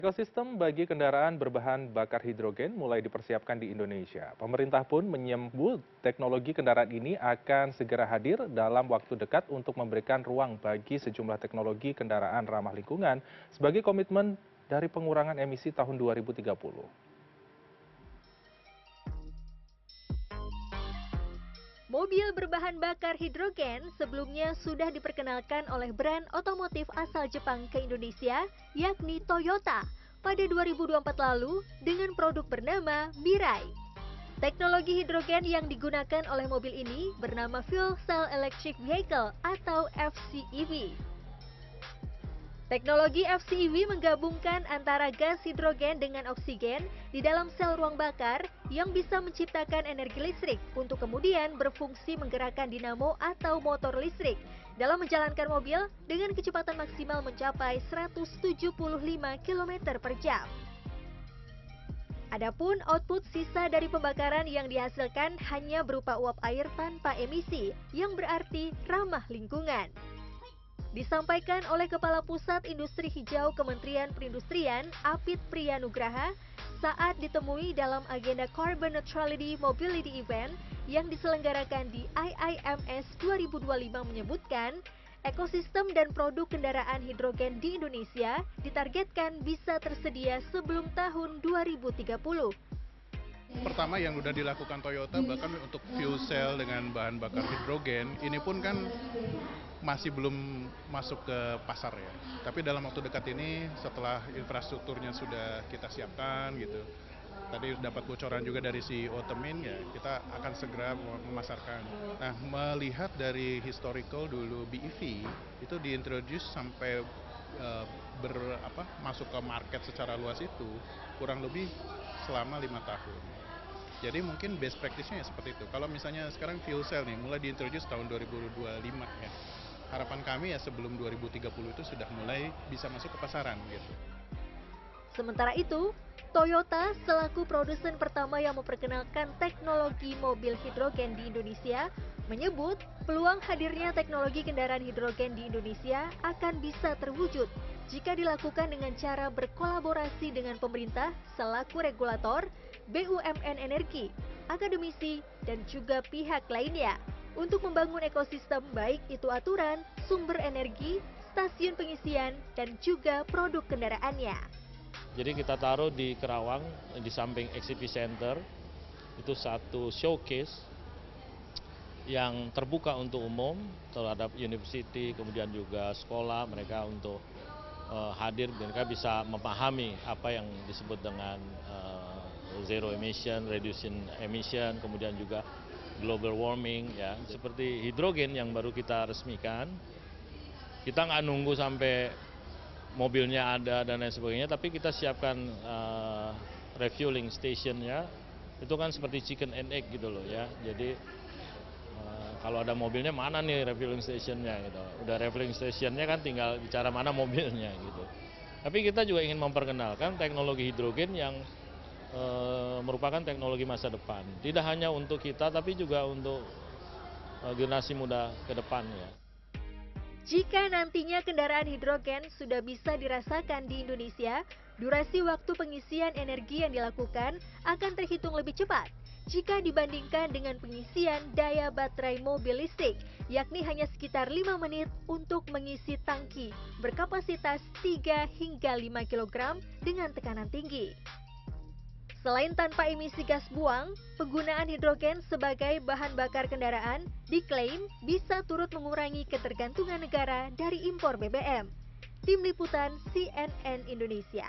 Ekosistem bagi kendaraan berbahan bakar hidrogen mulai dipersiapkan di Indonesia. Pemerintah pun menyebut teknologi kendaraan ini akan segera hadir dalam waktu dekat untuk memberikan ruang bagi sejumlah teknologi kendaraan ramah lingkungan sebagai komitmen dari pengurangan emisi tahun 2030. Mobil berbahan bakar hidrogen sebelumnya sudah diperkenalkan oleh brand otomotif asal Jepang ke Indonesia, yakni Toyota, pada 2024 lalu dengan produk bernama Mirai. Teknologi hidrogen yang digunakan oleh mobil ini bernama Fuel Cell Electric Vehicle atau FCEV. Teknologi FCEV menggabungkan antara gas hidrogen dengan oksigen di dalam sel ruang bakar yang bisa menciptakan energi listrik untuk kemudian berfungsi menggerakkan dinamo atau motor listrik dalam menjalankan mobil dengan kecepatan maksimal mencapai 175 km per jam. Adapun output sisa dari pembakaran yang dihasilkan hanya berupa uap air tanpa emisi, yang berarti ramah lingkungan. Disampaikan oleh Kepala Pusat Industri Hijau Kementerian Perindustrian, Apit Priyanugraha, saat ditemui dalam agenda Carbon Neutrality Mobility Event yang diselenggarakan di IIMS 2025 menyebutkan, ekosistem dan produk kendaraan hidrogen di Indonesia ditargetkan bisa tersedia sebelum tahun 2030. Pertama yang sudah dilakukan Toyota bahkan untuk fuel cell dengan bahan bakar hidrogen ini pun kan masih belum masuk ke pasar ya. Tapi dalam waktu dekat ini setelah infrastrukturnya sudah kita siapkan gitu. Tadi dapat bocoran juga dari CEO Temin ya, kita akan segera memasarkan. Nah, melihat dari historical dulu BEV itu diintroduce sampai masuk ke market secara luas itu kurang lebih selama 5 tahun. Jadi mungkin best practice-nya ya seperti itu. Kalau misalnya sekarang fuel cell nih mulai diintroduce tahun 2025 ya. Harapan kami ya sebelum 2030 itu sudah mulai bisa masuk ke pasaran gitu. Sementara itu, Toyota selaku produsen pertama yang memperkenalkan teknologi mobil hidrogen di Indonesia menyebut peluang hadirnya teknologi kendaraan hidrogen di Indonesia akan bisa terwujud jika dilakukan dengan cara berkolaborasi dengan pemerintah selaku regulator, BUMN Energi, akademisi, dan juga pihak lainnya untuk membangun ekosistem baik itu aturan, sumber energi, stasiun pengisian, dan juga produk kendaraannya. Jadi kita taruh di Kerawang, di samping Exhibition Center, itu satu showcase yang terbuka untuk umum terhadap university, kemudian juga sekolah, mereka untuk hadir, mereka bisa memahami apa yang disebut dengan zero emission, reducing emission, kemudian juga global warming, ya seperti hidrogen yang baru kita resmikan. Kita nggak nunggu sampai mobilnya ada dan lain sebagainya, tapi kita siapkan refueling stationnya, itu kan seperti chicken and egg gitu loh ya. Jadi kalau ada mobilnya mana nih refueling stationnya gitu. Udah refueling stationnya kan tinggal bicara mana mobilnya gitu. Tapi kita juga ingin memperkenalkan teknologi hidrogen yang merupakan teknologi masa depan. Tidak hanya untuk kita tapi juga untuk generasi muda ke depannya. Jika nantinya kendaraan hidrogen sudah bisa dirasakan di Indonesia, durasi waktu pengisian energi yang dilakukan akan terhitung lebih cepat jika dibandingkan dengan pengisian daya baterai mobil listrik, yakni hanya sekitar 5 menit untuk mengisi tangki berkapasitas 3 hingga 5 kg dengan tekanan tinggi. Selain tanpa emisi gas buang, penggunaan hidrogen sebagai bahan bakar kendaraan diklaim bisa turut mengurangi ketergantungan negara dari impor BBM. Tim Liputan CNN Indonesia.